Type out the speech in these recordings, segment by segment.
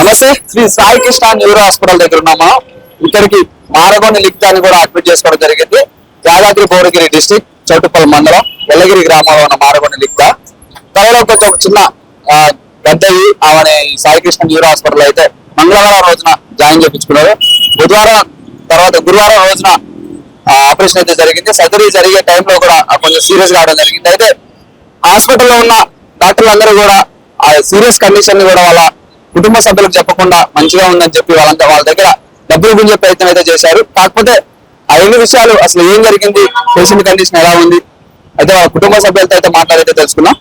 నమస్తే, Shri Sai Krishna neuro hospital దగ్గర ఉన్నాం మనం. ఇక్కడికి మారగొండ లిఖితాన్ని కూడా అడ్మిట్ చేసుకోవడం జరిగింది. యాదాద్రి భువనగిరి డిస్టిక్ చౌటుప్పల్ మండలం వెల్లగిరి గ్రామంలో ఉన్న మారగొండ లిఖిత. త్వరలో కొంచెం ఒక చిన్న గద్దయ్యి ఆమె సాయి కృష్ణ న్యూరో హాస్పిటల్ అయితే మంగళవారం రోజున జాయిన్ చేయించుకున్నారు. గురువారం రోజున ఆపరేషన్ అయితే జరిగింది. సర్జరీ జరిగే టైంలో కూడా కొంచెం సీరియస్ కావడం జరిగింది. అయితే హాస్పిటల్లో ఉన్న డాక్టర్లు అందరూ కూడా ఆ సీరియస్ కండిషన్ కూడా వాళ్ళ కుటుంబ సభ్యులకు చెప్పకుండా మంచిగా ఉందని చెప్పి వాళ్ళ దగ్గర డబ్బులు గుంజే ప్రయత్నం అయితే చేశారు. కాకపోతే ఆ రెండు విషయాలు అసలు ఏం జరిగింది, పేషెంట్ కండిషన్ ఎలా ఉంది అయితే వాళ్ళ కుటుంబ సభ్యులతో అయితే మాట్లాడైతే తెలుసుకున్నాం.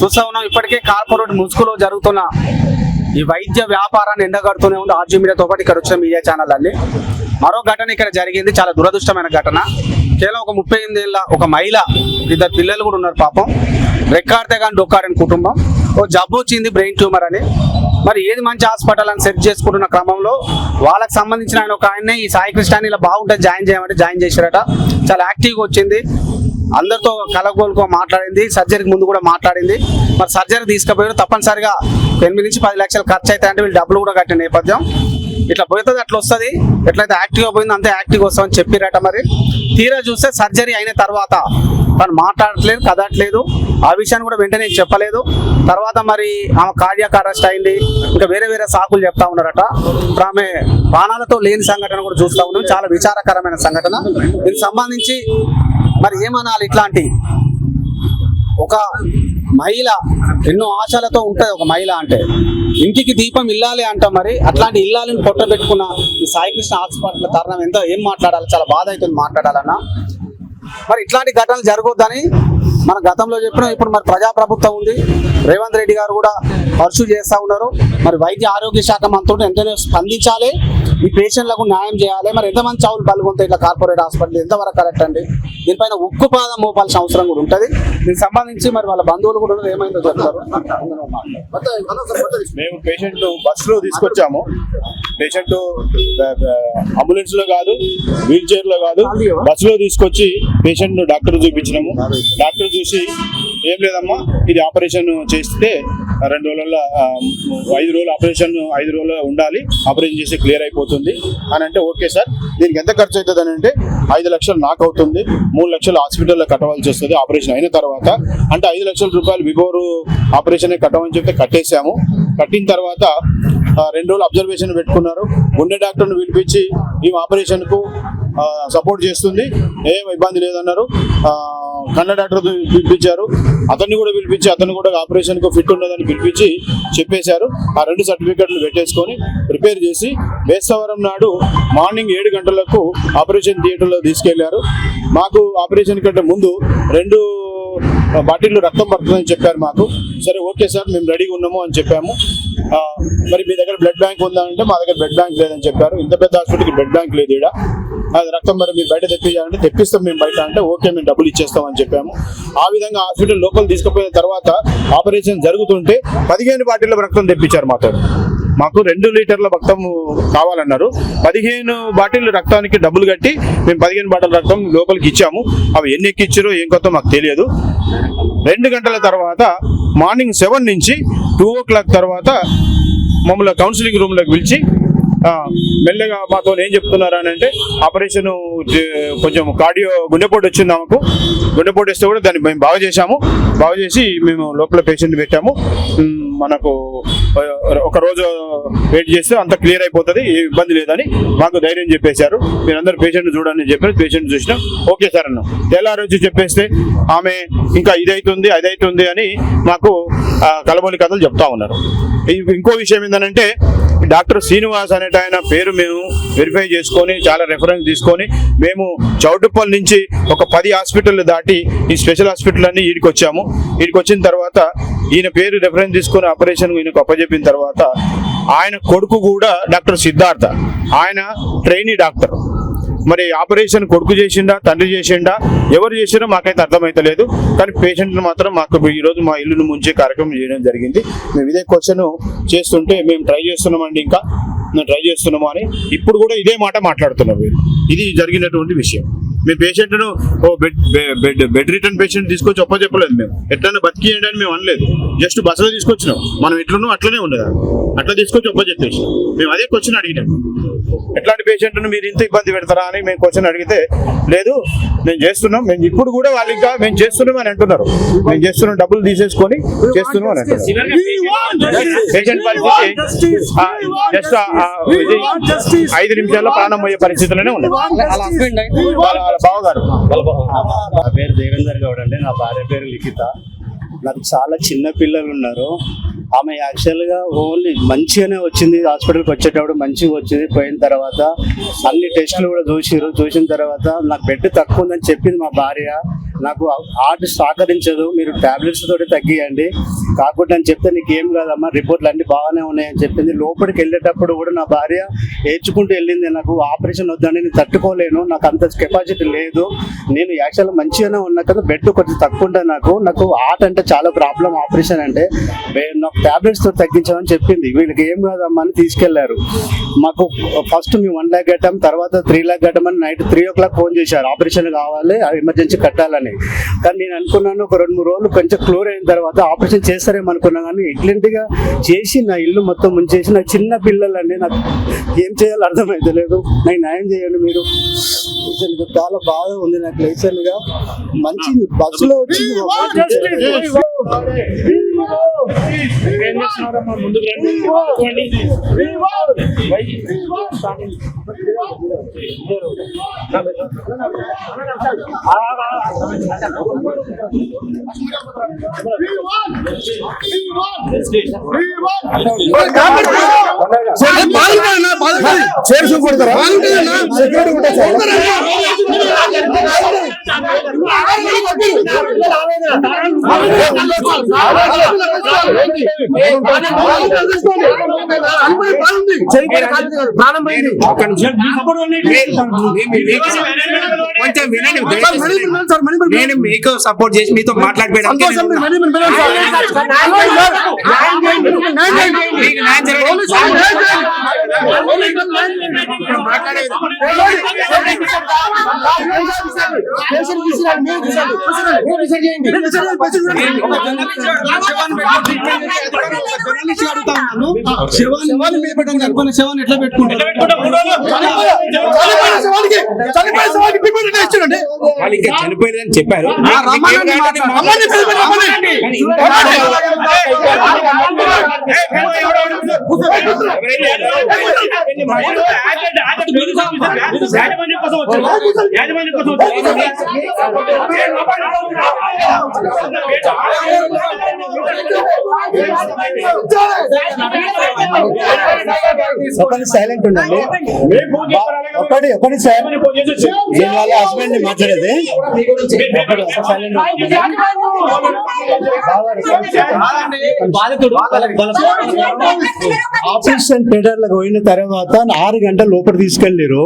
చూస్తా ఉన్నాం ఇప్పటికే కార్పొరేట్ ముసుగులో జరుగుతున్న ఈ వైద్య వ్యాపారాన్ని ఎండగడుతూనే ఉంది ఆర్జీ మీడియాతో పాటు ఇక్కడ వచ్చిన మీడియా ఛానల్ అన్ని. మరో ఘటన ఇక్కడ జరిగింది, చాలా దురదృష్టమైన ఘటన. కేవలం ఒక 38 ఏళ్ళ ఒక మహిళ, 2 పిల్లలు కూడా ఉన్నారు పాపం. రెక్కాడితే కానీ డొక్కారని కుటుంబం. ఓ జబ్బు వచ్చింది, బ్రెయిన్ ట్యూమర్ అని. మరి ఏది మంచి హాస్పిటల్ అని సెర్చ్ చేసుకుంటున్న క్రమంలో వాళ్ళకి సంబంధించిన ఆయన ఒక ఆయన్ని ఈ సాయి కృష్ణాన్ని ఇలా బాగుంటుంది జాయిన్ చేయమంటే జాయిన్ చేశారట. చాలా యాక్టివ్గా వచ్చింది, అందరితో కలగోలుకో మాట్లాడింది, సర్జరీకి ముందు కూడా మాట్లాడింది. మరి సర్జరీ తీసుకుపోయారు. తప్పనిసరిగా 8 నుంచి 10 లక్షలు ఖర్చు అవుతాయి అంటే వీళ్ళు డబ్బులు కూడా కట్టిన నేపథ్యం. ఇట్లా పోతుంది అట్లా వస్తుంది, ఎట్లయితే యాక్టివ్గా పోయిందో అంతే యాక్టివ్గా వస్తామని చెప్పిరట. మరి తీరా చూస్తే సర్జరీ అయిన తర్వాత తను మాట్లాడట్లేదు, కదట్లేదు. ఆ విషయాన్ని కూడా వెంటనే చెప్పలేదు. తర్వాత మరి ఆమె కార్డియాక్ అరెస్ట్ అయింది, ఇంకా వేరే వేరే సాకులు చెప్తా ఉన్నారట. ఇప్పుడు ఆమె ప్రాణాలతో లేని సంఘటన కూడా చూస్తూ ఉన్నాం. చాలా విచారకరమైన సంఘటన. దీనికి సంబంధించి మరి ఏమనాలి, ఇట్లాంటి ఒక మహిళ ఎన్నో ఆశలతో ఉంటుంది. ఒక మహిళ అంటే ఇంటికి దీపం ఇల్లాలి అంట. మరి అట్లాంటి ఇల్లాలని పొట్ట పెట్టుకున్న ఈ సాయి కృష్ణ హాస్పిటల్ తరుణం ఎంతో ఏం మాట్లాడాలి, చాలా బాధ అవుతుంది మాట్లాడాలన్నా. మరి ఇట్లాంటి ఘటనలు జరగొద్దని మన గతంలో చెప్పినాం. ఇప్పుడు మరి ప్రజాప్రభుత్వం ఉంది, రేవంత్ రెడ్డి గారు కూడా పర్సూ చేస్తూ ఉన్నారు. మరి వైద్య ఆరోగ్య శాఖ మంత్రులు ఎంతనే స్పందించాలి, ఈ పేషెంట్లకు న్యాయం చేయాలి. మరి ఎంతమంది చావులు పాల్గొంటాయి ఇట్లా కార్పొరేట్ హాస్పిటల్, ఎంతవరకు కరెక్ట్ అండి? దీనిపైన ఉక్కుపాదం మోపాల్సిన అవసరం కూడా ఉంటుంది. దీనికి సంబంధించి మరి వాళ్ళ బంధువులు కూడా ఏమైందో చెప్తారు. మేము పేషెంట్ బస్సులో తీసుకొచ్చాము. పేషెంట్ అంబులెన్స్ లో కాదు, వీల్ చైర్ లో కాదు, బస్సులో తీసుకొచ్చి పేషెంట్ డాక్టర్ చూపించినాము. డాక్టర్ చూసి ఏం లేదమ్మా, ఇది ఆపరేషన్ చేస్తే 2 రోజుల్లో 5 రోజులు ఆపరేషన్ 5 రోజుల్లో ఉండాలి, ఆపరేషన్ చేస్తే క్లియర్ అయిపోతుంది అని అంటే, ఓకే సార్ దీనికి ఎంత ఖర్చు అవుతుంది అని అంటే 5 లక్షలు నాకు అవుతుంది, 3 లక్షలు హాస్పిటల్లో కట్టవలసి వస్తుంది ఆపరేషన్ అయిన తర్వాత అంటే 5 లక్షల రూపాయలు బిఫోర్ ఆపరేషన్ కట్టమని చెప్తే కట్టేసాము. కట్టిన తర్వాత 2 రోజులు అబ్జర్వేషన్ పెట్టుకున్నారు. గుండె డాక్టర్ను పిలిపించి ఈ ఆపరేషన్కు సపోర్ట్ చేస్తుంది, ఏం ఇబ్బంది లేదన్నారు. కన్న డాక్టర్ పిలిపించారు, అతన్ని కూడా పిలిపించి అతను కూడా ఆపరేషన్కు ఫిట్ ఉన్నదని పిలిపించి చెప్పేశారు. ఆ 2 సర్టిఫికెట్లు పెట్టేసుకొని ప్రిపేర్ చేసి బేస్తవారం నాడు మార్నింగ్ 7 గంటలకు ఆపరేషన్ థియేటర్లో తీసుకెళ్లారు. మాకు ఆపరేషన్ కంటే ముందు 2 బాటిల్లో రక్తం పడుతుందని చెప్పారు మాకు. సరే ఓకే సార్ మేము రెడీగా ఉన్నాము అని చెప్పాము. మరి మీ దగ్గర బ్లడ్ బ్యాంక్ ఉందా అంటే మా దగ్గర బ్లడ్ బ్యాంక్ లేదని చెప్పారు. ఇంత పెద్ద హాస్పిటల్కి బ్లడ్ బ్యాంక్ లేదు ఇక్కడ, అది రక్తం మరి మీరు బయట తెప్పించాలంటే తెప్పిస్తాం మేము బయట అంటే, ఓకే మేము డబ్బులు ఇచ్చేస్తామని చెప్పాము. ఆ విధంగా హాస్పిటల్ లోపల తీసుకుపోయిన తర్వాత ఆపరేషన్ జరుగుతుంటే 15 బాటిల్లో రక్తం తెప్పించారు మాతో. మాకు 2 లీటర్ల రక్తం కావాలన్నారు. 15 బాటిల్ రక్తానికి డబ్బులు కట్టి మేము 15 బాటిల్ రక్తం లోపలికి ఇచ్చాము. అవి ఎన్ని ఎక్కిచ్చారో ఏం కొత్త మాకు తెలియదు. 2 గంటల తర్వాత మార్నింగ్ 7 నుంచి 2 o'clock తర్వాత మమ్మల్ని కౌన్సిలింగ్ రూమ్లోకి పిలిచి మెల్లగా మాతో ఏం చెప్తున్నారు అని అంటే, ఆపరేషన్ కొంచెం కార్డియో గుండెపోటు వచ్చింది ఆమెకు. గుండెపోటు వస్తే కూడా దాన్ని మేము బాగా చేసాము. బాగా చేసి మేము లోపల పేషెంట్ పెట్టాము. మనకు ఒక రోజు వెయిట్ చేస్తే అంత క్లియర్ అయిపోతుంది, ఏ ఇబ్బంది లేదని మాకు ధైర్యం చెప్పేశారు. మీరందరూ పేషెంట్ చూడండి అని చెప్పారు. పేషెంట్ చూసినాం, ఓకే సార్ అన్నాం. తెల్లారి వచ్చి చెప్పేస్తే ఆమె ఇంకా ఇదైతుంది అదైతుంది అని మాకు కలబోలి కథలు చెప్తా ఉన్నారు. ఇంకో విషయం ఏంటంటే డాక్టర్ శ్రీనివాస్ అనేట ఆయన పేరు మేము వెరిఫై చేసుకొని చాలా రెఫరెన్స్ తీసుకొని మేము చౌటుప్పల్ నుంచి ఒక 10 హాస్పిటల్ దాటి ఈ స్పెషల్ హాస్పిటల్ అన్ని ఈడికి వచ్చాము. ఈడికి వచ్చిన తర్వాత ఈయన పేరు రెఫరెన్స్ తీసుకొని ఆపరేషన్ ఈయనకు అప్పచెప్పిన తర్వాత ఆయన కొడుకు కూడా డాక్టర్ సిద్ధార్థ, ఆయన ట్రైనీ డాక్టర్. మరి ఆపరేషన్ కొడుకు చేసిండా తండ్రి చేసిండా ఎవరు చేసినా మాకైతే అర్థమైతలేదు. కానీ పేషెంట్లు మాత్రం మాకు ఈరోజు మా ఇల్లును ముంచే కార్యక్రమం చేయడం జరిగింది. మేము ఇదే క్వశ్చన్ చేస్తుంటే మేము ట్రై చేస్తున్నామండి, ఇంకా మేము ట్రై చేస్తున్నాము అని ఇప్పుడు కూడా ఇదే మాట మాట్లాడుతున్నారు. ఇది జరిగినటువంటి విషయం. మేము పేషెంట్ను బెడ్ రిటర్న్ పేషెంట్ తీసుకొచ్చి చెప్పలేదు. మేము ఎట్లన్నా బతికియండి అని మేము అనలేదు. జస్ట్ బస్సులో తీసుకొచ్చినాం. మనం ఎట్లున్నాం అట్లనే ఉండదు, అట్లా తీసుకొచ్చి చెప్పేసి మేము అదే క్వశ్చన్ అడిగినాం. ఎట్లాంటి పేషెంట్ను మీరు ఇంత ఇబ్బంది పెడతారా అని మేము క్వశ్చన్ అడిగితే లేదు మేము చేస్తున్నాం, మేము ఇప్పుడు కూడా వాళ్ళు ఇంకా మేము చేస్తున్నాం అని అంటున్నారు. మేము చేస్తున్నాం, డబ్బులు తీసేసుకొని చేస్తున్నాం అని అంటున్నారు. పేషెంట్ పరిస్థితి జస్ట్ 5 నిమిషాల్లో ప్రాణం పోయే పరిస్థితుల్లోనే ఉంది. బావగారు, నా పేరు దేవేందర్ గౌడ్ అండి, నా భార్య పేరు లిఖిత. నాకు చాలా చిన్న పిల్లలు ఉన్నారు. ఆమె యాక్చువల్గా ఓన్లీ మంచిగానే వచ్చింది, హాస్పిటల్కి వచ్చేటప్పుడు మంచిగా వచ్చింది. పోయిన తర్వాత అన్ని టెస్టులు కూడా చూసిన తర్వాత నాకు బెడ్ తక్కువ ఉందని చెప్పింది మా భార్య. నాకు హార్ట్ సహకరించదు, మీరు టాబ్లెట్స్ తోటి తగ్గియండి కాకుండా అని చెప్తే నీకు ఏం కాదమ్మా రిపోర్ట్లు అన్ని బాగానే ఉన్నాయని చెప్పింది. లోపలికి వెళ్ళేటప్పుడు కూడా నా భార్య ఏడ్చుకుంటూ వెళ్ళింది, నాకు ఆపరేషన్ వద్దండి, నేను తట్టుకోలేను, నాకు అంత కెపాసిటీ లేదు, నేను యాక్చువల్గా మంచిగానే ఉన్నా కదా, బెడ్ కొంచెం తక్కువ ఉంటుంది, నాకు హార్ట్ అంటే చాలా ప్రాబ్లం, ఆపరేషన్ అంటే నాకు టాబ్లెట్స్ తో తగ్గించామని చెప్పింది. వీళ్ళకి ఏం కాదమ్మా అని తీసుకెళ్లారు. మాకు ఫస్ట్ మేము 1 lakh కట్టాం, తర్వాత 3 lakh కట్టమని నైట్ 3 o'clock ఫోన్ చేశారు, ఆపరేషన్ కావాలి, ఎమర్జెన్సీ కట్టాలని. కానీ నేను అనుకున్నాను ఒక 2-3 రోజులు కొంచెం క్లోర్ అయిన తర్వాత ఆపరేషన్ చేస్తారేమో అనుకున్నా. కానీ ఇట్లాంటిగా చేసి నా ఇల్లు మొత్తం ముంచేసి, నాకు చిన్న పిల్లలండి, నాకు ఏం చేయాలో అర్థమైతే లేదు. నాకు న్యాయం చేయండి మీరు. చాలా బాగా ఉంది నాకు లైసెన్స్ గా, మంచి బస్సులో వచ్చింది. కొంచెం వినండి, నేను మీకు సపోర్ట్ చేసి మీతో మాట్లాడిపోయాను. శవాన్ని ఎట్లా పెట్టుకుంటారు? వాళ్ళు ఇంకా చనిపోయిందని చెప్పారు. సైలెంట్ ఉండండి. ఒకటి సార్, నేను వాళ్ళ హస్బెండ్ ని మాట్లాడేది. ఆపరేషన్ థియేటర్ లకు పోయిన తర్వాత 6 గంటల లోపల తీసుకెళ్లారు.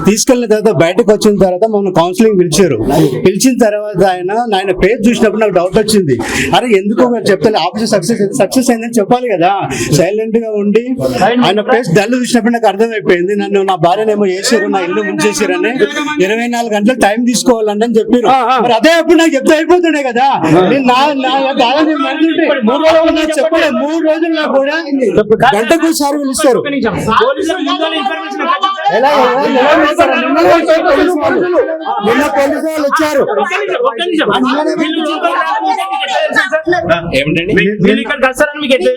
తీసుకెళ్లిన తర్వాత బయటకు వచ్చిన తర్వాత మమ్మల్ని కౌన్సిలింగ్ పిలిచిన తర్వాత ఆయన పేరు చూసినప్పుడు నాకు డౌట్ వచ్చింది. అరే ఎందుకు చెప్తాను, ఆపరేషన్ సక్సెస్ అయిందని చెప్పాలి కదా. సైలెంట్ గా ఉండి ఆయన పేరు డల్ చూసినప్పుడు నాకు అర్థమైపోయింది. నన్ను నా భార్యనేమో చేశారు, నా ఇల్లు ముంచేసారని, 24 గంటలు టైం తీసుకోవాలని అని చెప్పారు. మరి అదే అప్పుడు నాకు చెప్తే అయిపోతుండే కదా. చెప్పలేదు, 3 రోజుల్లో కూడా గంటకు సారి పిలుస్తారు. ఎలా నిన్న పోలీసు వాళ్ళు వచ్చారు. ఏమిటండి వీళ్ళు ఇక్కడికి వస్తారని మీకు ఎట్లా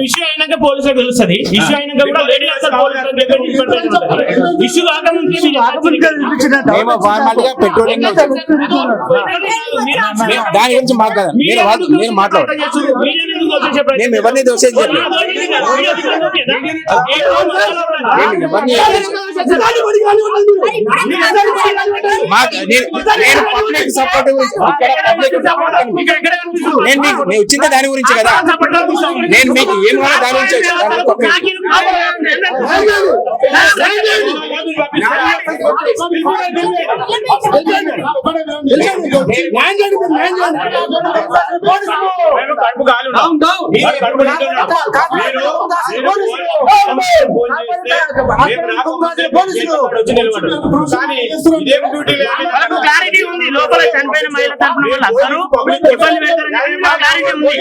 ఇష్యూ అయినాక పోలీసులకు తెలుస్తుంది. ఇష్యూ అయినాక కూడా లేడీ ఇష్యూ కాకముందే మేము ఫార్మాలిటీగా పెట్రోలింగ్ దాని గురించి మాట్లాడాలి. నేను మాట్లాడాలి. మేము ఎవరిని దోషం చెప్పలేదు. నేను పబ్లిక్ సపోర్ట్ నేను వచ్చింది దాని గురించి కదా. నేను మీకు ఏం కావాలో దాని గురించి క్లారిటీ ఉంది. లోపల చనిపోయిన మహిళ తరఫున వాళ్ళు అందరూ ఇబ్బంది పెడతారని క్లారిటీ ఉంది.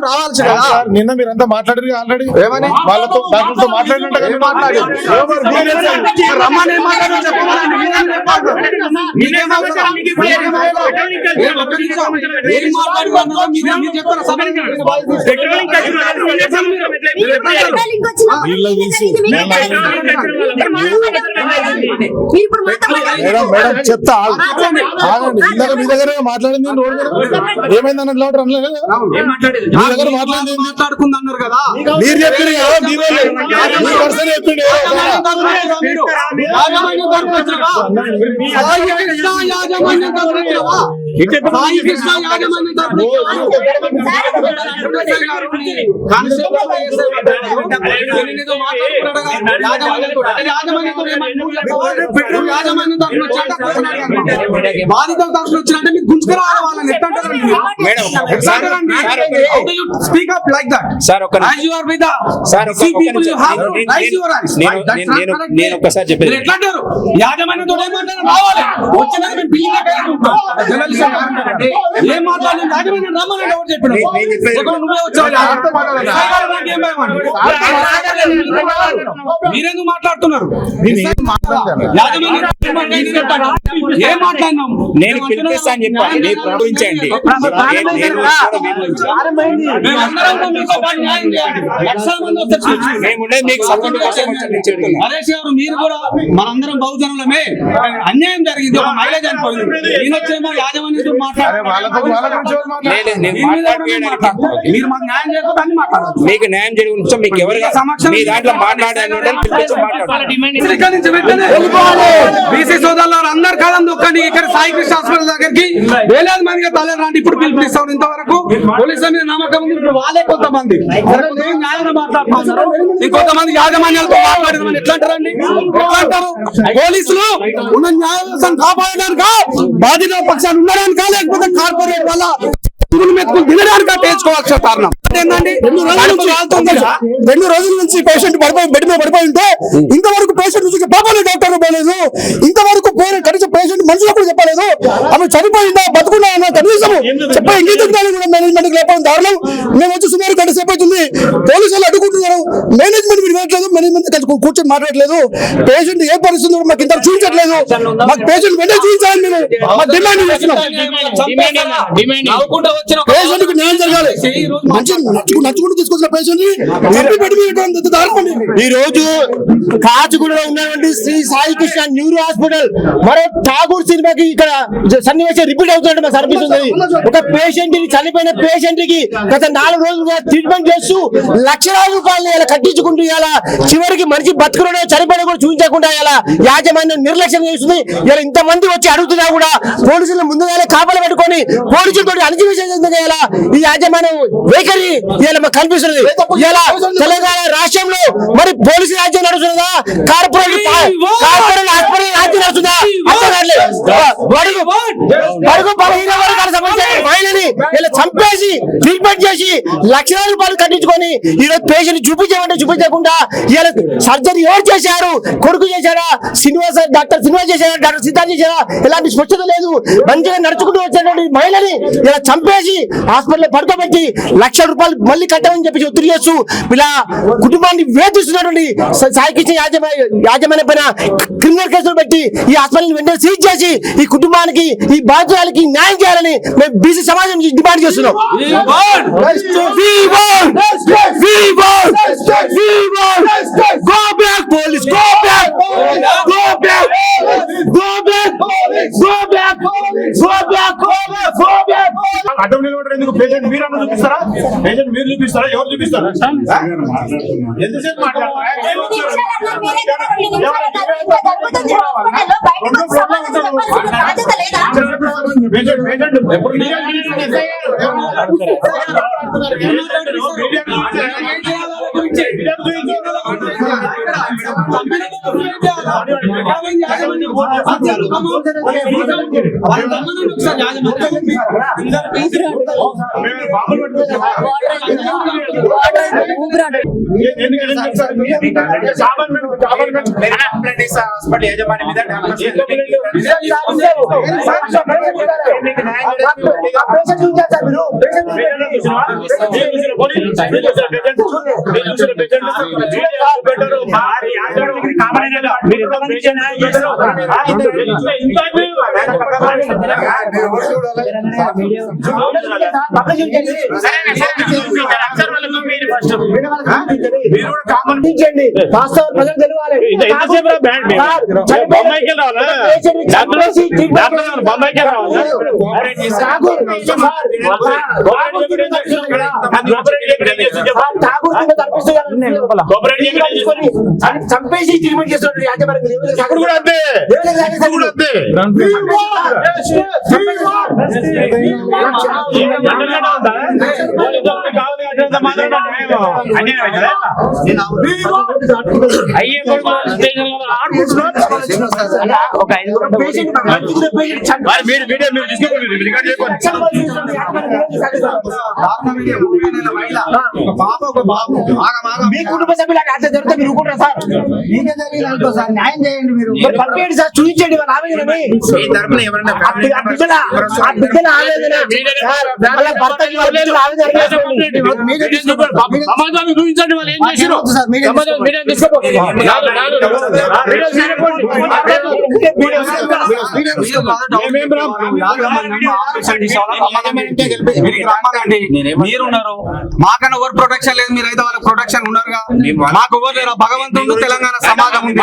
రావాల్సి కదా. నిన్న మీరంతా మాట్లాడారు ఆల్రెడీ. ఏమని వాళ్ళతో డాక్టర్తో మాట్లాడినట్టు రమ్మని మేడం చెప్తా ఆగండి. ఇందాక మీ దగ్గర మాట్లాడింది రోడ్ మీద ఏమైంది అన్నట్లు అనలేదు. మీ దగ్గర మాట్లాడింది మాట్లాడుకుందన్నారు కదా. మీరు చెప్పింది కదా. మీ పర్సన్ చెప్పిండు. బాధితుల తరఫున వచ్చినట్టే మీకు గుంజుకురావాలి వాళ్ళని. Speak up like that sir. ఒక నేను ఒక్కసారి చెప్పేది ఎట్లా అంటారు? యాజమాన్యంతో ఏమంటారు? రావాలి వచ్చినాక మేము బిల్లింగ్ ఏం మాట్లాడలేదు. యాజమాన్యం రమ్మని ఎవరు చెప్పిన? నువ్వే వచ్చావు. మీరెందుకు మాట్లాడుతున్నారు? ఏం మాట్లాడినాం? నేను పిలిపిస్తా అని చెప్పాను. మీరు ప్రకటించండి. నరేష్ గారు మీరు కూడా మనందరం బహుజనులమే. అన్యాయం జరిగింది. ఒక మహిళ చనిపోయింది. ఈయనొచ్చేమో యాజమాన్యంతో మీరు మాకు న్యాయం చేయకపోతే అన్ని మాట్లాడాలి. మీకు న్యాయం జరిగి ఉంచో. మీకు ఎవరు మీ దాంట్లో మాట్లాడాలి బీసీ సోదరులు అందరు కాలం దొక్కండి. ఇక్కడ సాయి కృష్ణ హాస్పిటల్ దగ్గరికి వేలాది మందిగా తలరాండి. ఇప్పుడు పిలుపునిస్తాం. ఇంతవరకు పోలీసుల మీద నమ్మకం ఉంది. ఇప్పుడు వాళ్ళే కొంతమంది న్యాయంగా మాట్లాడుతున్నారు. ఇంకొంతమంది యాజమాన్యాలతో మాట్లాడదామని ఎట్లా అంటారండి? ఎట్లా అంటారు? పోలీసులు ఉన్న న్యాయ వ్యవస్థను కాపాడడానికి, బాధిత పక్షాన్ని ఉండడానికి, లేకపోతే కార్పొరేట్ వల్ల మెతుకులు తినడానికి తెచ్చుకోవాల్సిన కారణం ఏంటండి? 2 రోజుల నుంచి పేషెంట్ బెడ్ మీద పడిపోయి ఉంటే ఇంతవరకు పేషెంట్ నుంచి పాపలే డాక్టర్ పోలేదు. ఇంతవరకు కనీసం పేషెంట్ మనుషులకు కూడా చెప్పలేదు. ఆమె చనిపోయిందా బతుకున్నా అన్న కనీసం చెప్పే ఇంగిత జ్ఞానం కూడా మేనేజ్మెంట్ లేకపోవడం దారుణం. మేము వచ్చి సుమారు గంట సేపు అవుతుంది. పోలీసులు అడ్డుకుంటున్నారు. మేనేజ్మెంట్ మీరు వెళ్ళట్లేదు. మేనేజ్మెంట్ కూర్చొని మాట్లాడలేదు. పేషెంట్ ఏ పరిస్థితి మాకు ఇంత చూపించట్లేదు. మాకు పేషెంట్ వెంటనే చూపించాలని మేము డిమాండ్ చేస్తున్నాం. పేషెంట్ కు న్యాయం జరగాలి. మంచి నచ్చుకుంటూ తీసుకొచ్చిన పేషెంట్ ఈ రోజు కాచిగూడలో ఉన్నటువంటి శ్రీ సాయి కృష్ణ న్యూరో హాస్పిటల్ మరో ఠాగూర్ సినిమాకి ఇక్కడ సన్నివేశం రిపీట్ అవుతున్నట్టు మాకు అనిపిస్తుంది. ఒక పేషెంట్ కి చనిపోయిన పేషెంట్ కి గత 4 రోజులుగా ట్రీట్మెంట్ చేస్తూ లక్షలాది రూపాయలు ఇలా కట్టించుకుంటూ ఇలా చివరికి మనిషి బతుకులో చనిపోయిన కూడా చూపించకుండా ఇలా యాజమాన్యం నిర్లక్ష్యం చేస్తుంది. ఇలా ఇంతమంది వచ్చి అడుగుతున్నా కూడా పోలీసులు ముందుగానే కాపలు పెట్టుకొని పోలీసులతో అణచివేసేందుకు ఇలా ఈ యాజమాన్యం వైఖరి ఇలా మాకు కనిపిస్తుంది. ఇలా తెలంగాణ రాష్ట్రంలో మరి పోలీసు రాజ్యం నడుస్తుందా, కార్పొరేట్ హాస్పిటల్ రాజ్యం నడుస్తుందా అర్థం కావట్లేదు. బడుగు బలహీన వర్గాల సంబంధించిన మహిళని ఇలా చంపేసి ట్రీట్మెంట్ చేసి లక్షలాది రూపాయలు కట్టించుకొని ఈ రోజు పేషెంట్ చూపించమంటే చూపించకుండా ఇలా సర్జరీ ఎవరు చేశారు, కొడుకు చేశారా, శ్రీనివాస్ డాక్టర్ శ్రీనివాస్ చేశారా, డాక్టర్ సిద్ధార్థ్ చేశారా, ఇలాంటి స్పష్టత లేదు. మంచిగా నడుచుకుంటూ వచ్చేటువంటి మహిళని ఇలా చంపేసి హాస్పిటల్ పడుకోబెట్టి లక్షల రూపాయలు మళ్ళీ కట్టమని చెప్పి ఒత్తిడి చేస్తూ ఇలా కుటుంబాన్ని వేధిస్తున్నటువంటి సాయి కృష్ణ యాజమాన్యం పైన క్రిమినల్ కేసులు పెట్టి ఈ హాస్పిటల్ వెంటనే సీజ్ చేసి ఈ కుటుంబానికి ఈ బాధితురాలకి న్యాయం చేయాలని మేము బీసీ సమాజం నుంచి డిమాండ్ చేస్తున్నాం. Go back, police! Go back! Go back! Go back! Go back! Go back! Go back! అడ్డం నిలబడరు ఎందుకు? పేషెంట్ మీరు అన్న చూపిస్తారా? పేషెంట్ మీరు చూపిస్తారా? ఎవరు చూపిస్తారా? ఎంతసేపు మాట్లాడతారా? హాస్పిటల్ యజమాని మీద చంపేసి ట్రీట్మెంట్ చేస్తున్నాడు యాజమాన్యం కూడా అంతే. మీ కుటుంబ సభ్యులకు అట్లా జరిగితే మీరు ఊరుకుంటారా సార్? మీకే జరిగింది సార్, న్యాయం చేయండి. మీరు పంపించండి సార్, చూపించండి వాళ్ళ ఆవేదనని. ఆ బిడ్డల ఆవేదన వాళ్ళ భర్తకి వాళ్ళ బిడ్డల ఆవేదన సమాజాన్ని చూపించండి వాళ్ళు ఏం చేశారు. మీరున్నారు, మాకన్నా ఎవరు ప్రొటెక్షన్ లేదు, మీరైతే వాళ్ళకి ప్రొటెక్షన్ ఉన్నారుగా. మాకు ఎవరు లేరు, భగవంతుడు తెలంగాణ సమాజం ఉంది.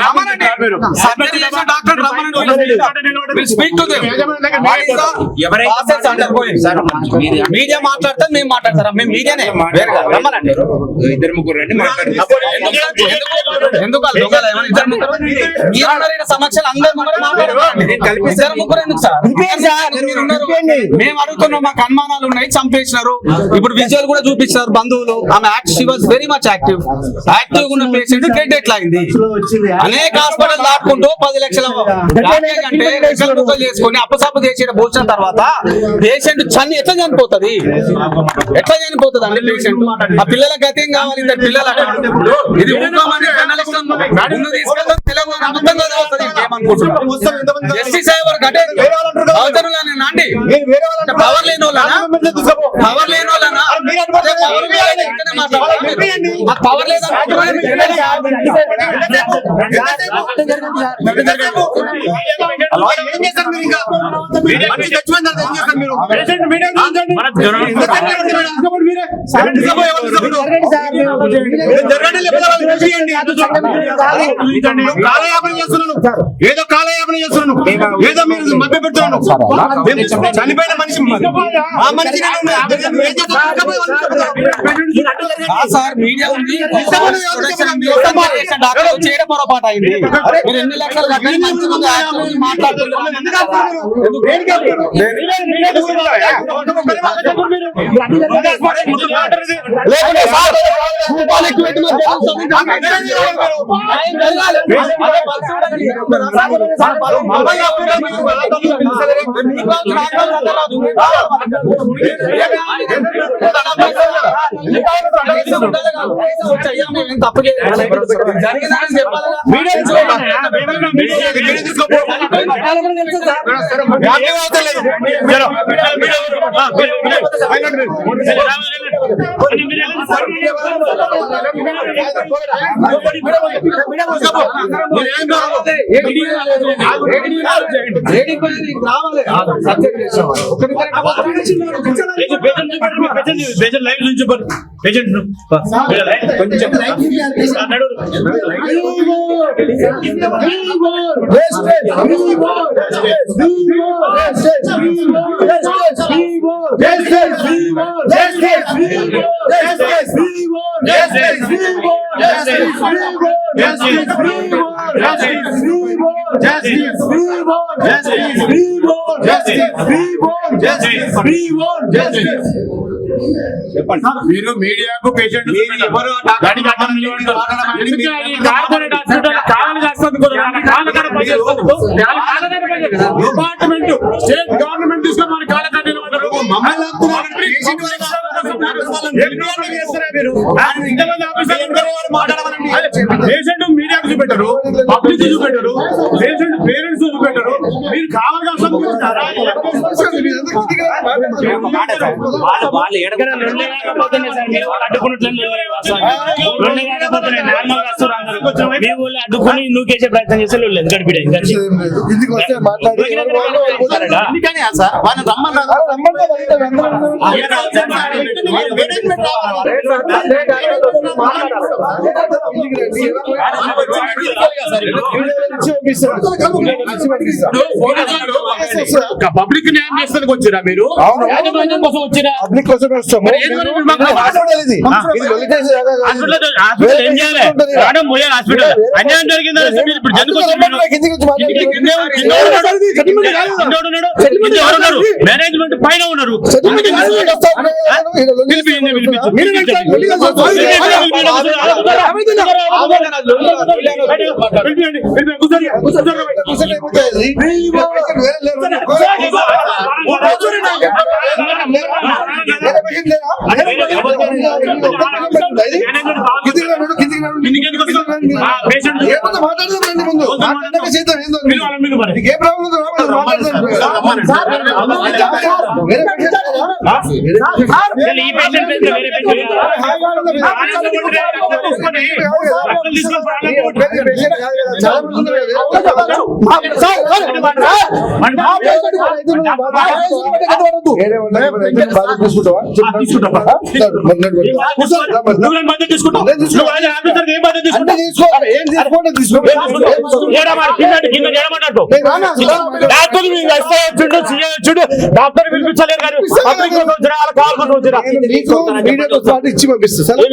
మీడియా మాట్లాడతారు, మేము మాట్లాడతారా? మేము మీడియానే రమ్మనండి. ఇద్దరు ముగ్గురు రండి సమక్షాలు అందరు ముగ్గురు ఎందుకు సార్? మేము అడుగుతున్నాం, మాకు అనుమానాలు ఉన్నాయి, చంపేసినారు. ఇప్పుడు విజువల్ కూడా చూపించారు బంధువులు. ఆమె she was very much active ఉన్న పేషెంట్ డెడ్ ఎట్లా అయింది? అనేక హాస్పిటల్ దాటుకుంటూ 10 లక్షల చేసుకుని అప్పసప్పు చేసి పోసిన తర్వాత పేషెంట్ ఎట్లా చనిపోతుంది? ఎట్లా చనిపోతుంది అండి పేషెంట్? ఆ పిల్లల గతి ఏం కావాలి? ఇద్దరు పిల్లలు ఇది జస్టిస్ అయ్యే వరకు అంటే పవర్ లేని వాళ్ళనా? పవర్ లేని వాళ్ళనా? పవర్ ఇక్కడే మాట్లాడాలి. మాకు పవర్ లేదు ఏదో కాలయాపన చేస్తున్నాను, ఏదో మీరు మభ్య పెడుతున్నాను. చనిపోయిన మనిషి ఆ మనిషి సార్ మీడియా ఉంది చేయడం పొరపాటు అయింది. మీరు ఎన్ని లక్షలు కట్టాలి మాట్లాడుతున్నారు. తప్పు మీరు మీడియాకు పేషెంట్ డిపార్ట్మెంట్ స్టేట్ గవర్నమెంట్ తీసుకుని మన కాలకాన్ని పేషెంట్ మీడియాకు చూపెట్టారు, పబ్లిక్ చూపెట్టారు, పేషెంట్ పేరెంట్స్ చూపెట్టారు. మీరు కావాలిగా వాళ్ళు ఎడగడ రెండు లేకపోతున్నాయి సార్. మీరు వాళ్ళు అడ్డుకున్నట్లు రెండు లేకపోతున్నాయి. నార్మల్ గా వస్తారు అందరూ. మీ ఊళ్ళో అడ్డుకుని నూకేసే ప్రయత్నం చేస్తే లేదు గడిపిడే పబ్లిక్ న్యాయం చేస్తానికి వచ్చిరా మీరు? కోసం వచ్చిన పబ్లిక్ కోసం వస్తాము. అన్యాయం జరిగింది. మేనేజ్మెంట్ పైన ఉన్నారు. డాక్టర్ పిలిపించలేదు కానీ ఇచ్చి పంపిస్తారు.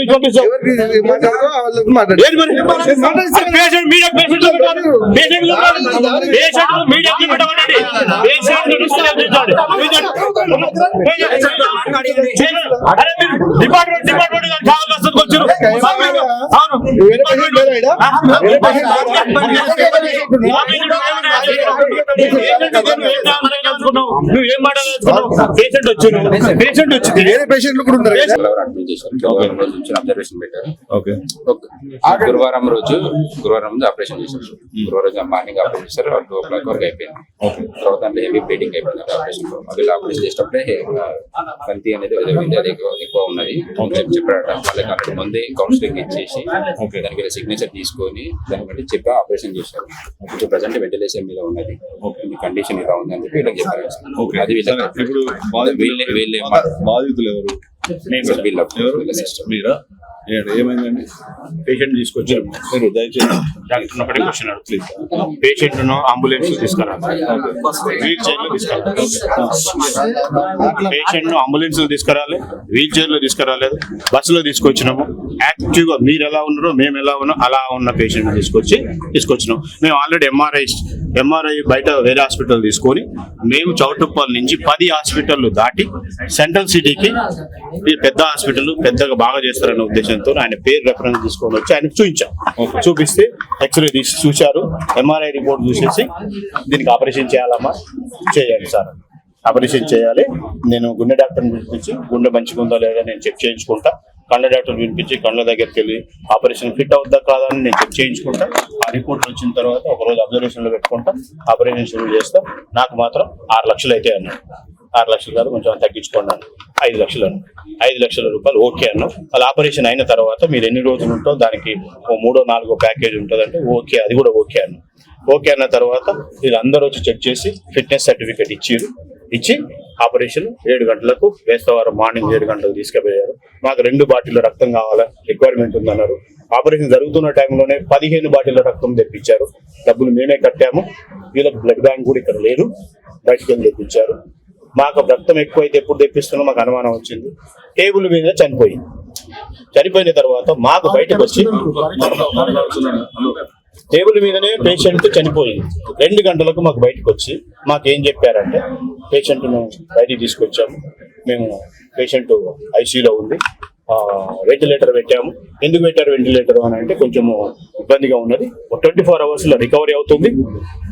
డిపార్ట్మెంట్ వచ్చారు. అవును. వేరే పేషెంట్ లేదా ఈడ? వేరే పేషెంట్ నువ్వు ఏం మాట్లాడుతున్నావు? పేషెంట్ వచ్చాను, పేషెంట్ వచ్చింది. వేరే పేషెంట్లు కూడా ఉన్నారు కదా? అడ్మిట్ చేశారు. గురువారం రోజు నుంచి అబ్జర్వేషన్ పెట్టారు. ఓకే. గురువారం రోజు ఆపరేషన్ చేశారు. గురువారం రోజు మార్నింగ్ ఆపరేషన్ చేశారు. 2 o'clock వరకు అయిపోయింది. తర్వాత అంటే హెవీ బ్లీడింగ్ అయిపోయింది ఆపరేషన్ లో. వీళ్ళు ఆపరేషన్ చేసేటప్పుడే కంతి అనేది ఎక్కువ ఉన్నది చెప్పారట. వాళ్ళకి అక్కడ ముందే కౌన్సిలింగ్ ఇచ్చేసి దానికి వీళ్ళ సిగ్నేచర్ తీసుకొని దాన్ని బట్టి చెప్పి ఆపరేషన్ చేశారు. ఇప్పుడు ప్రజెంట్ వెంటిలేషన్ మీద ఉన్నది. కండిషన్ ఇలా ఉంది అని చెప్పి వీళ్ళకి చెప్పారు. అది ఇప్పుడు వీళ్ళే బాధితులు ఎవరు? వీళ్ళ మీరా? ఏమైందండి? పేషెంట్ తీసుకొచ్చారు. మీరు దయచేసి డాక్టర్ ఒకటే క్వశ్చన్ అడుగుతుంది. పేషెంట్ ను అంబులెన్స్ తీసుకురావాలి, వీల్ చైర్ లో తీసుకురావాలి. పేషెంట్ ను అంబులెన్స్ లో తీసుకురాలి, వీల్ చైర్ లో తీసుకురాలేదు, బస్సులో తీసుకొచ్చినాము. యాక్టివ్ గా మీరు ఎలా ఉన్నారో మేము ఎలా ఉన్నాం అలా ఉన్న పేషెంట్ తీసుకొచ్చినాం. మేము ఆల్రెడీ ఎంఆర్ఐ బయట వేరే హాస్పిటల్ తీసుకొని మేము చౌటుప్పల్ నుంచి 10 హాస్పిటల్ దాటి సెంట్రల్ సిటీకి ఈ పెద్ద హాస్పిటల్ పెద్దగా బాగా చేస్తారనే ఉద్దేశంతో ఆయన పేరు రెఫరెన్స్ తీసుకొని వచ్చి ఆయన చూపిస్తే ఎక్స్రే తీసి చూశారు. ఎంఆర్ఐ రిపోర్ట్ చూసేసి దీనికి ఆపరేషన్ చేయాలమ్మా, చేయాలి సార్, ఆపరేషన్ చేయాలి. నేను గుండె డాక్టర్ని పిలిపించి గుండె మంచిగా ఉందా లేదా నేను చెక్ చేయించుకుంటా. కళ్ళ డాక్టర్ వినిపించి కళ్ళ దగ్గరికి వెళ్ళి ఆపరేషన్ ఫిట్ అవుద్దా కాదా అని నేను చెక్ చేయించుకుంటా. ఆ రిపోర్ట్ వచ్చిన తర్వాత ఒకరోజు అబ్జర్వేషన్ లో పెట్టుకుంటా, ఆపరేషన్ షురూ చేస్తా. నాకు మాత్రం 6 లక్షలు అయితే అన్నాడు. 6 లక్షలు కాదు కొంచెం తగ్గించుకోండి అన్న. 5 లక్షలు అన్న. 5 లక్షల రూపాయలు ఓకే అన్నాం. వాళ్ళ ఆపరేషన్ అయిన తర్వాత మీరు ఎన్ని రోజులు ఉంటారో దానికి 3-4 ప్యాకేజ్ ఉంటుందంటే ఓకే, అది కూడా ఓకే అన్నాం. ఓకే అన్న తర్వాత వీళ్ళందరూ వచ్చి చెక్ చేసి ఫిట్నెస్ సర్టిఫికేట్ ఇచ్చి ఆపరేషన్ 7 గంటలకు వేస్తవారం మార్నింగ్ 7 గంటలకు తీసుకుపోయారు. మాకు 2 బాటిల్ రక్తం కావాలా, రిక్వైర్మెంట్ ఉందన్నారు. ఆపరేషన్ జరుగుతున్న టైంలోనే 15 బాటిల్ రక్తం తెప్పించారు. డబ్బులు మేమే కట్టాము. వీళ్ళకి బ్లడ్ బ్యాంక్ కూడా ఇక్కడ లేదు, బయటికి వెళ్ళి తెప్పించారు. మాకు రక్తం ఎక్కువైతే ఎప్పుడు తెప్పిస్తున్నా మాకు అనుమానం వచ్చింది. టేబుల్ మీద చనిపోయిన తర్వాత మాకు బయటకు వచ్చి టేబుల్ మీదనే పేషెంట్ చనిపోయింది. 2 గంటలకు మాకు బయటకు వచ్చి మాకేం చెప్పారంటే పేషెంట్ను బయటికి తీసుకొచ్చాము, మేము పేషెంట్ ఐసీయూలో ఉంది, వెంటిలేటర్ పెట్టాము. ఎందుకు పెట్టారు వెంటిలేటర్ అని అంటే కొంచెము ఇబ్బందిగా ఉన్నది. 24 hours లో రికవరీ అవుతుంది.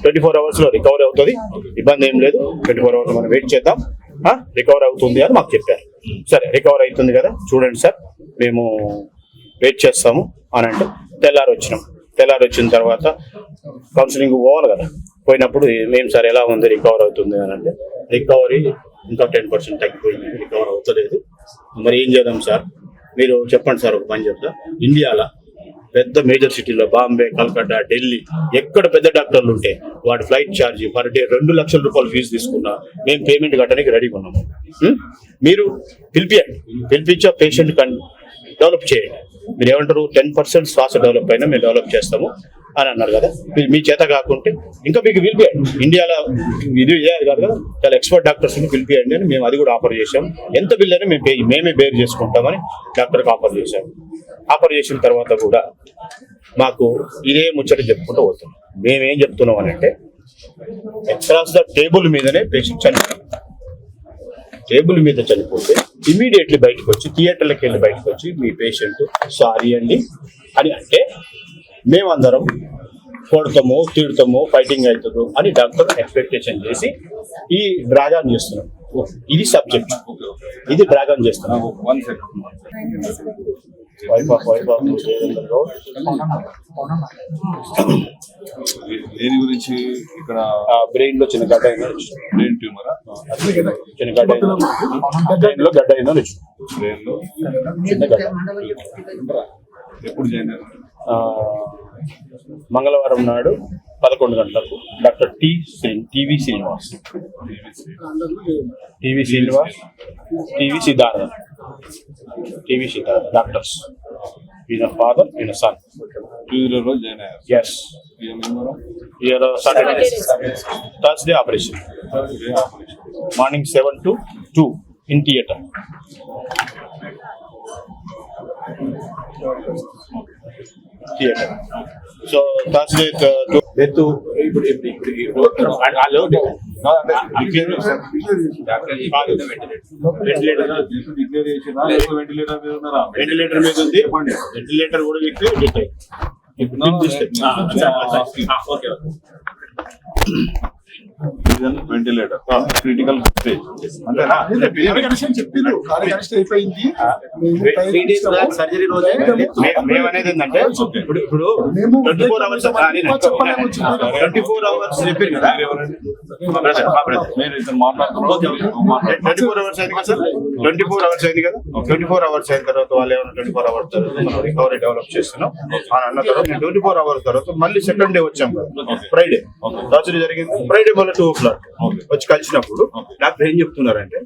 24 hours లో రికవరీ అవుతుంది, ఇబ్బంది ఏం లేదు. 24 hours మనం వెయిట్ చేద్దాం, రికవర్ అవుతుంది అని మాకు చెప్పారు. సరే రికవర్ అవుతుంది కదా చూడండి సార్, మేము వెయిట్ చేస్తాము అని అంటే తెల్లారి వచ్చిన తర్వాత కౌన్సిలింగ్ పోవాలి కదా. పోయినప్పుడు మేము సార్ ఎలా ఉంది, రికవర్ అవుతుంది అని అంటే రికవరీ ఇంకా 10% తగ్గిపోయింది, రికవర్ అవుతలేదు. మరి ఏం చేద్దాం సార్, మీరు చెప్పండి సార్. ఒక పని చెప్తా, ఇండియాలో పెద్ద మేజర్ సిటీలో బాంబే, కల్కట్టా, ఢిల్లీ ఎక్కడ పెద్ద డాక్టర్లు ఉంటే వాటి ఫ్లైట్ ఛార్జ్ పర్ డే 2 లక్షల రూపాయలు ఫీజు తీసుకున్నా మేము పేమెంట్ కట్టడానికి రెడీగా ఉన్నాము. మీరు పిలిపించా పేషెంట్ డెవలప్ చేయండి. మీరు ఏమంటారు, 10% శ్వాస డెవలప్ అయినా మేము డెవలప్ చేస్తాము అని అన్నారు కదా. మీ చేత కాకుంటే ఇంకా మీకు పిలిపియండి. ఇండియాలో ఇది కాదు కదా, చాలా ఎక్స్పర్ట్ డాక్టర్స్ పిలిపియండి అని మేము అది కూడా ఆఫర్ చేసాం. ఎంత బిల్ అయినా మేమే బేర్ చేసుకుంటామని డాక్టర్కి ఆఫర్ చేశాము. ఆఫర్ చేసిన తర్వాత కూడా మాకు ఇదే ముచ్చట చెప్పుకుంటూ పోతున్నాం. మేమేం చెప్తున్నాం అని అంటే అక్రాస్ ద టేబుల్ మీదనే పేషెంట్ టేబుల్ మీద చనిపోతే ఇమీడియట్లీ బయటకు వచ్చి థియేటర్లకు వెళ్ళి బయటకు వచ్చి మీ పేషెంట్ సారీ అండి అని అంటే మేమందరం కొడతామో తిడతామో ఫైటింగ్ అవుతుందో అని డాక్టర్ ఎక్స్పెక్టేషన్ చేసి ఈ డ్రాగన్ చేస్తున్నాం. ఇది సబ్జెక్ట్, ఇది డ్రాగన్ చేస్తున్నాం. దేని గురించి? ఇక్కడ బ్రెయిన్ లో చిన్న గడ్డ అయినా, బ్రెయిన్ ట్యూమరా? చిన్న గడ్డ అయినా, బ్రెయిన్ లో గడ్డ అయినా, బ్రెయిన్ లో చిన్న గడ్డ. ఎప్పుడు జాయిన్ అయ్యారు? మంగళవారం నాడు 11 గంటలకు doctor TV Srinivas, TV Siddhartha doctors, ఈయన ఫాదర్, ఈయన సన్. ట్యూస్డే జాయిన్ అయ్యారు. Yes, Saturday Thursday operation, morning 7 to 2 in theatre. Theatre. So Thursday death ఇప్పుడు వెంటిలేటర్ మీద ఉంది. వెంటిలేటర్ కూడా ఓకే వెంటిలేటర్ క్రిటికల్ స్టేజ్ అంతేనా? సర్జరీ రోజు మేమనేది ఏంటంటే ఇప్పుడు 24 hours 24 hours చెప్పారు కదా. నేను ఇతను మాట్లాడుతున్నాను. 24 hours అయింది కదా సార్. 24 hours అయింది కదా. 24 hours అయిన తర్వాత వాళ్ళు ఏమన్నా 24 hours తర్వాత మనం రికవరీ డెవలప్ చేస్తున్నాం అని అన్న తర్వాత 24 hours తర్వాత మళ్ళీ సెకండ్ డే వచ్చాం కదా, ఫ్రైడే సర్జరీ జరిగింది. ఫ్రైడే మళ్ళీ 2 o'clock వచ్చి కలిసినప్పుడు డాక్టర్ ఏం చెప్తున్నారంటే